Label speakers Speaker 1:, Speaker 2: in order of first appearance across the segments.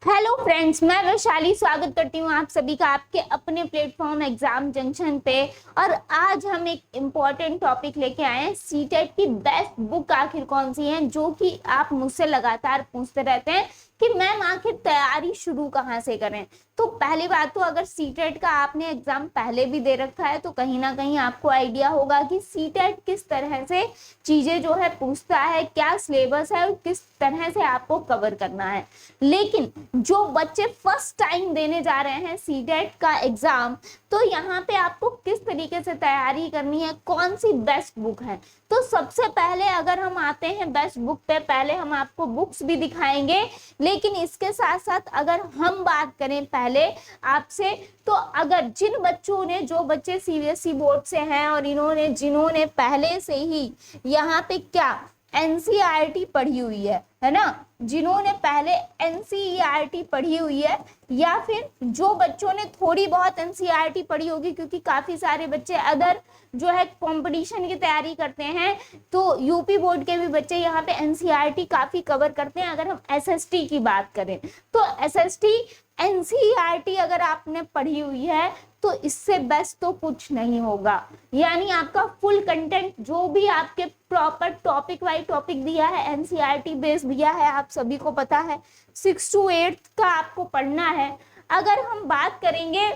Speaker 1: Hello friends, मैं वैशाली स्वागत करती हूँ आप सभी का आपके अपने प्लेटफॉर्म एग्जाम जंक्शन पे। और आज हम एक इम्पॉर्टेंट टॉपिक लेके आए हैं, सीटेट की बेस्ट बुक आखिर कौन सी है, जो कि आप मुझसे लगातार पूछते रहते हैं कि मैम आखिर तैयारी शुरू कहाँ से करें। तो पहली बात तो अगर सीटेट का आपने एग्जाम पहले भी दे रखा है तो कहीं ना कहीं आपको आइडिया होगा कि सीटेट किस तरह से चीजें जो है पूछता है, क्या सिलेबस है और किस तरह से आपको कवर करना है। लेकिन जो बच्चे फर्स्ट टाइम देने जा रहे हैं सीटेट का एग्जाम, तो यहाँ पे आपको किस तरीके से तैयारी करनी है, कौन सी बेस्ट बुक है। तो सबसे पहले अगर हम आते हैं बेस्ट बुक पे, पहले हम आपको बुक्स भी दिखाएंगे, लेकिन इसके साथ साथ अगर हम बात करें पहले आपसे, तो अगर जिन बच्चों ने, जो बच्चे सीबीएसई बोर्ड से हैं और जिन्होंने पहले से ही यहाँ पे क्या एनसीईआरटी पढ़ी हुई है ना, जिन्होंने पहले एनसीईआरटी पढ़ी हुई है, या फिर जो बच्चों ने थोड़ी बहुत एनसीईआरटी पढ़ी होगी, क्योंकि काफी सारे बच्चे अदर जो है कंपटीशन की तैयारी करते हैं, तो यूपी बोर्ड के भी बच्चे यहाँ पे एनसीईआरटी काफी कवर करते हैं। अगर हम एसएसटी की बात करें तो एसएसटी एनसीईआरटी अगर आपने पढ़ी हुई है तो इससे बेस्ट तो कुछ नहीं होगा। यानी आपका फुल कंटेंट जो भी आपके प्रॉपर टॉपिक वाइज टॉपिक दिया है, एनसीईआरटी बेस दिया है, आप सभी को पता है 6 to 8 का आपको पढ़ना है। अगर हम बात करेंगे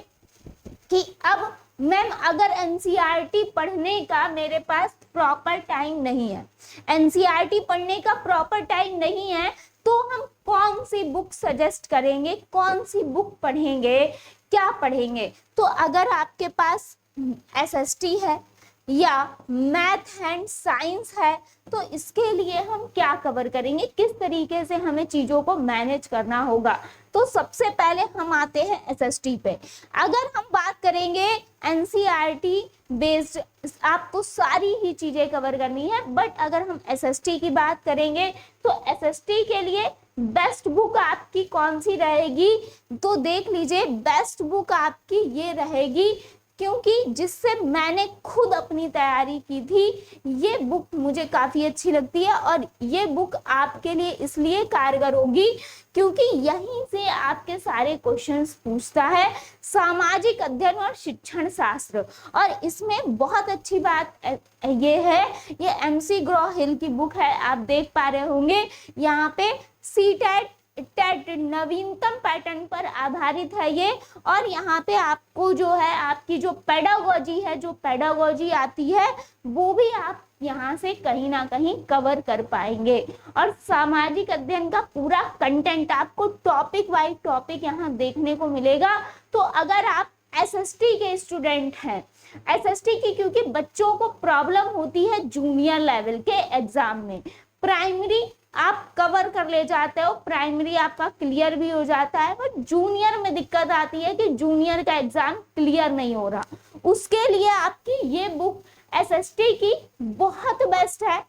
Speaker 1: कि अब मैम अगर एनसीईआरटी पढ़ने का मेरे पास प्रॉपर टाइम नहीं है, एनसीईआरटी पढ़ने का प्रॉपर टाइम नहीं है, तो हम कौन सी बुक सजेस्ट करेंगे, कौन सी बुक पढ़ेंगे, क्या पढ़ेंगे। तो अगर आपके पास एसएसटी है या मैथ एंड साइंस है, तो इसके लिए हम क्या कवर करेंगे, किस तरीके से हमें चीजों को मैनेज करना होगा। तो सबसे पहले हम आते हैं एसएसटी पे। अगर हम बात करेंगे एनसीईआरटी बेस्ड, आपको सारी ही चीजें कवर करनी है, बट अगर हम एसएसटी की बात करेंगे तो एसएसटी के लिए बेस्ट बुक आपकी कौन सी रहेगी, तो देख लीजिए बेस्ट बुक आपकी ये रहेगी, क्योंकि जिससे मैंने खुद अपनी तैयारी की थी, ये बुक मुझे काफी अच्छी लगती है। और ये बुक आपके लिए इसलिए कारगर होगी क्योंकि यहीं से आपके सारे क्वेश्चंस पूछता है, सामाजिक अध्ययन और शिक्षण शास्त्र। और इसमें बहुत अच्छी बात ये है, ये एमसी ग्रो हिल की बुक है, आप देख पा रहे होंगे यहाँ पे सीटेट टेट नवीनतम पैटर्न पर आधारित है ये। और यहाँ पे आपको जो है आपकी जो पेडागोजी है, जो पेडागोजी आती है, वो भी आप यहाँ से कहीं ना कहीं कवर कर पाएंगे। और सामाजिक अध्ययन का पूरा कंटेंट आपको टॉपिक वाइज टॉपिक यहाँ देखने को मिलेगा। तो अगर आप एसएसटी के स्टूडेंट हैं, एसएसटी की क्योंकि बच्चों को प्रॉब्लम होती है जूनियर लेवल के एग्जाम में, प्राइमरी आप कवर कर ले जाते हो, प्राइमरी आपका क्लियर भी हो जाता है, पर जूनियर में दिक्कत आती है कि जूनियर का एग्जाम क्लियर नहीं हो रहा। उसके लिए आपकी ये बुक एसएसटी की बहुत बेस्ट है।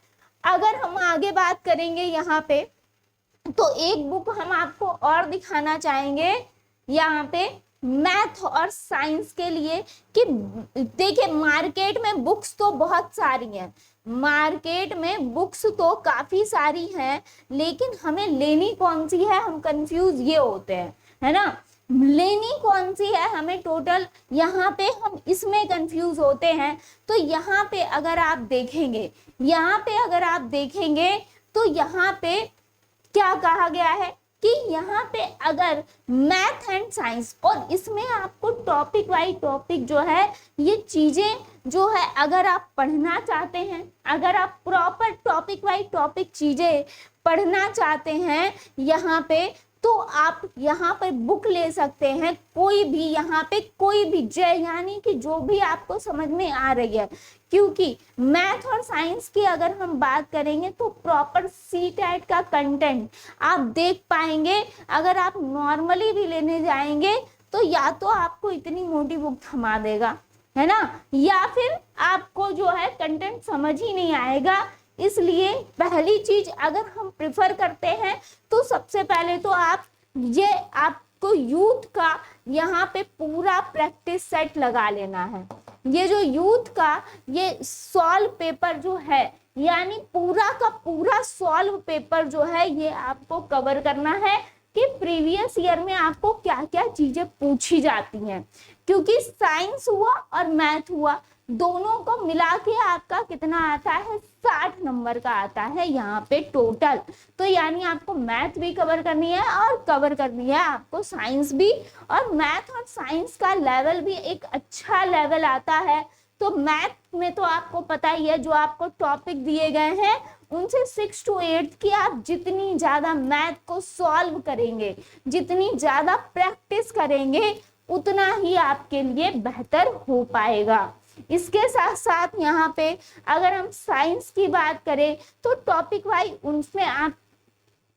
Speaker 1: अगर हम आगे बात करेंगे यहाँ पे, तो एक बुक हम आपको और दिखाना चाहेंगे यहाँ पे मैथ और साइंस के लिए, कि देखिए मार्केट में बुक्स तो बहुत सारी हैं, मार्केट में बुक्स तो काफी सारी हैं, लेकिन हमें लेनी कौन सी है, हम कंफ्यूज ये होते हैं, है ना, लेनी कौन सी है हमें टोटल, यहाँ पे हम इसमें कंफ्यूज होते हैं। तो यहाँ पे अगर आप देखेंगे, यहाँ पे अगर आप देखेंगे तो यहाँ पे क्या कहा गया है कि यहाँ पे अगर मैथ एंड साइंस, और इसमें आपको टॉपिक वाइज टॉपिक जो है ये चीजें जो है, अगर आप पढ़ना चाहते हैं, अगर आप प्रॉपर टॉपिक वाइज टॉपिक चीजें पढ़ना चाहते हैं यहाँ पे, तो आप यहाँ पर बुक ले सकते हैं, कोई भी यहाँ पे कोई भी यानी कि जो भी आपको समझ में आ रही है। क्योंकि मैथ और साइंस की अगर हम बात करेंगे तो प्रॉपर सीटेट का कंटेंट आप देख पाएंगे। अगर आप नॉर्मली भी लेने जाएंगे तो या तो आपको इतनी मोटी बुक थमा देगा, है ना, या फिर आपको जो है कंटेंट समझ ही नहीं आएगा। इसलिए पहली चीज अगर हम प्रिफर करते हैं तो सबसे पहले तो आपको यूथ का यहाँ पे पूरा प्रैक्टिस सेट लगा लेना है। ये जो यूथ का ये सॉल्व पेपर जो है, यानी पूरा का पूरा सॉल्व पेपर जो है, ये आपको कवर करना है कि प्रीवियस प्रीवियस ईयर में आपको क्या क्या चीजें पूछी जाती हैं, क्योंकि साइंस हुआ और मैथ हुआ, दोनों को मिला के आपका कितना आता है, 60 नंबर का आता है यहाँ पे टोटल। तो यानी आपको मैथ भी कवर करनी है और कवर करनी है आपको साइंस भी, और मैथ और साइंस का लेवल भी एक अच्छा लेवल आता है। तो मैथ में तो आपको पता ही है, जो आपको टॉपिक दिए गए हैं उनसे 6 to 8 की आप जितनी ज्यादा मैथ को सॉल्व करेंगे, जितनी ज्यादा प्रैक्टिस करेंगे, उतना ही आपके लिए बेहतर हो पाएगा। इसके साथ साथ यहाँ पे अगर हम साइंस की बात करें तो टॉपिक वाइज उनमें आप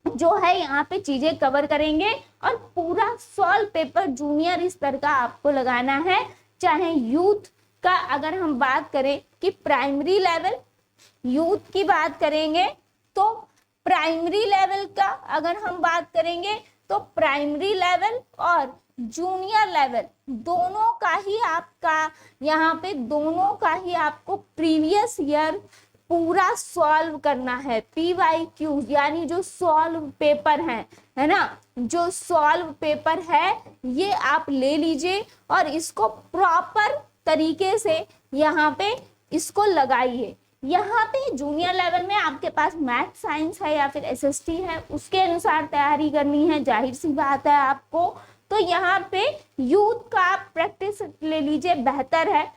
Speaker 1: जो है यहाँ पे चीजें कवर करेंगे, और पूरा सॉल्व पेपर जूनियर स्तर का आपको लगाना है। चाहे यूथ का अगर हम बात करें कि प्राइमरी लेवल, यूथ की बात करेंगे तो प्राइमरी लेवल का अगर हम बात करेंगे तो प्राइमरी लेवल और जूनियर लेवल दोनों का ही आपका यहाँ पे दोनों का ही आपको प्रीवियस ईयर पूरा सॉल्व करना है। PYQ यानी जो सॉल्व पेपर है ना, जो सॉल्व पेपर है ये आप ले लीजिए और इसको प्रॉपर तरीके से यहाँ पे इसको लगाइए। यहाँ पे जूनियर लेवल में आपके पास मैथ साइंस है या फिर SST है, उसके अनुसार तैयारी करनी है, जाहिर सी बात है आपको। तो यहाँ पे यूथ का प्रैक्टिस ले लीजिए, बेहतर है।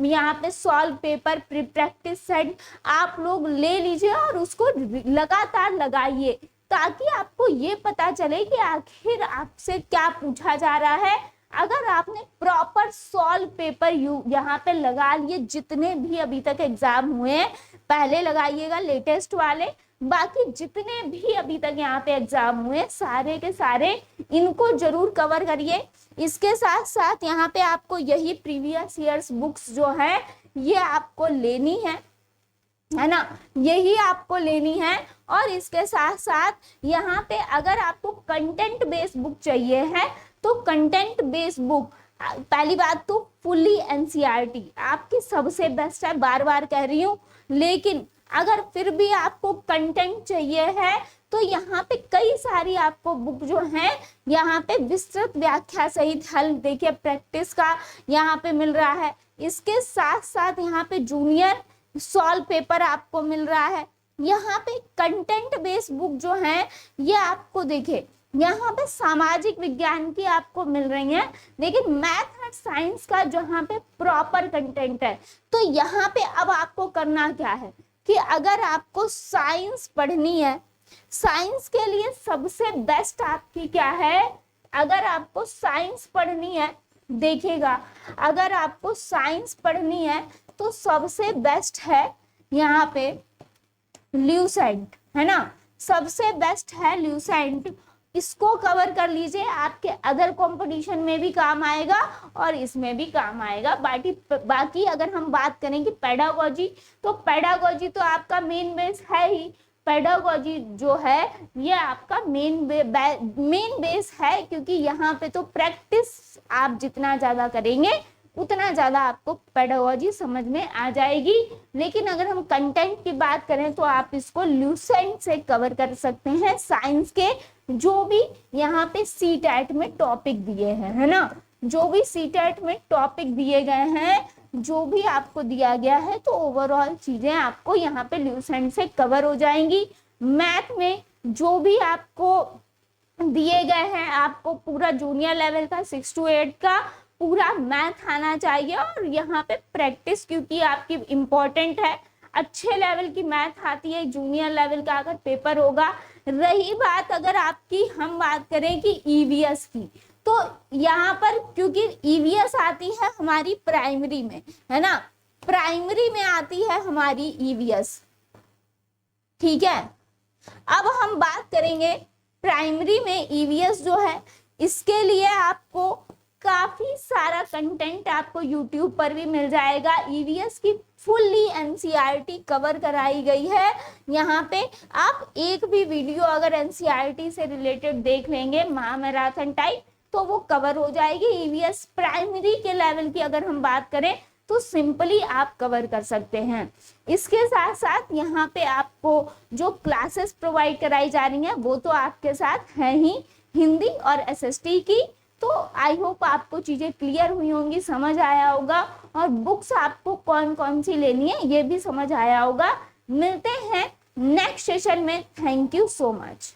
Speaker 1: यहाँ पे solve paper pre practice set आप लोग ले लीजिए और उसको लगातार लगाइए, ताकि आपको ये पता चले कि आखिर आपसे क्या पूछा जा रहा है। अगर आपने प्रॉपर सॉल्व पेपर यहाँ पे लगा लिए, जितने भी अभी तक एग्जाम हुए हैं पहले लगाइएगा लेटेस्ट वाले, बाकी जितने भी अभी तक यहाँ पे एग्जाम हुए सारे के सारे इनको जरूर कवर करिए। इसके साथ साथ यहाँ पे आपको यही प्रीवियस ईयर्स बुक्स जो है ये आपको लेनी है ना, यही आपको लेनी है। और इसके साथ साथ यहाँ पे अगर आपको कंटेंट बेस्ड बुक चाहिए है तो कंटेंट बेस्ड बुक, पहली बात तो फुल्ली NCERT आपकी सबसे बेस्ट है, बार बार कह रही हूँ। लेकिन अगर फिर भी आपको कंटेंट चाहिए है तो यहाँ पे कई सारी आपको बुक जो है यहाँ पे विस्तृत व्याख्या सहित हल देखिए प्रैक्टिस का यहाँ पे मिल रहा है। इसके साथ साथ यहाँ पे जूनियर सॉल्व पेपर आपको मिल रहा है। यहाँ पे कंटेंट बेस्ड बुक जो है ये आपको देखिए यहाँ पे सामाजिक विज्ञान की आपको मिल रही है, लेकिन मैथ और साइंस का जहाँ पे प्रॉपर कंटेंट है। तो यहाँ पे अब आपको करना क्या है कि अगर आपको साइंस पढ़नी है, साइंस के लिए सबसे बेस्ट आपकी क्या है, अगर आपको साइंस पढ़नी है, देखिएगा अगर आपको साइंस पढ़नी है तो सबसे बेस्ट है यहाँ पे ल्यूसेंट, है ना, सबसे बेस्ट है ल्यूसेंट। इसको कवर कर लीजिए, आपके अदर कंपटीशन में भी काम आएगा और इसमें भी काम आएगा। बाकी अगर हम बात करें कि पेडागोजी, तो पेडागोजी तो आपका मेन बेस है ही। पेडागोजी जो है ये आपका मेन बेस है, क्योंकि यहाँ पे तो प्रैक्टिस आप जितना ज्यादा करेंगे उतना ज्यादा आपको पेडागोजी समझ में आ जाएगी। लेकिन अगर हम कंटेंट की बात करें तो आप इसको ल्यूसेंट से कवर कर सकते हैं, साइंस के जो भी यहाँ पे CTET में टॉपिक दिए हैं, है ना, जो भी CTET में टॉपिक दिए गए हैं, जो भी आपको दिया गया है, तो ओवरऑल चीजें आपको यहाँ पे ल्यूसेंट से कवर हो जाएंगी। मैथ में जो भी आपको दिए गए हैं, आपको पूरा जूनियर लेवल का 6 to 8 का पूरा मैथ आना चाहिए, और यहाँ पे प्रैक्टिस क्योंकि आपकी इम्पोर्टेंट है, अच्छे लेवल की मैथ आती है, जूनियर लेवल का अगर पेपर होगा। रही बात अगर आपकी हम बात करें कि EVS की, तो यहाँ पर क्योंकि EVS आती है हमारी प्राइमरी में, है ना, प्राइमरी में आती है हमारी EVS, ठीक है। अब हम बात करेंगे प्राइमरी में EVS जो है, इसके लिए आपको काफी सारा कंटेंट आपको YouTube पर भी मिल जाएगा। EVS की फुल्ली NCERT कवर कराई गई है। यहाँ पे आप एक भी वीडियो अगर NCERT से रिलेटेड देख लेंगे महामैराथन टाइप, तो वो कवर हो जाएगी। EVS प्राइमरी के लेवल की अगर हम बात करें तो सिंपली आप कवर कर सकते हैं। इसके साथ साथ यहाँ पे आपको जो क्लासेस प्रोवाइड कराई जा रही हैं वो तो आपके साथ है ही, हिंदी और एसएसटी की। तो आई होप आपको चीज़ें क्लियर हुई होंगी, समझ आया होगा, और बुक्स आपको कौन कौन सी लेनी है ये भी समझ आया होगा। मिलते हैं नेक्स्ट सेशन में। Thank you so much.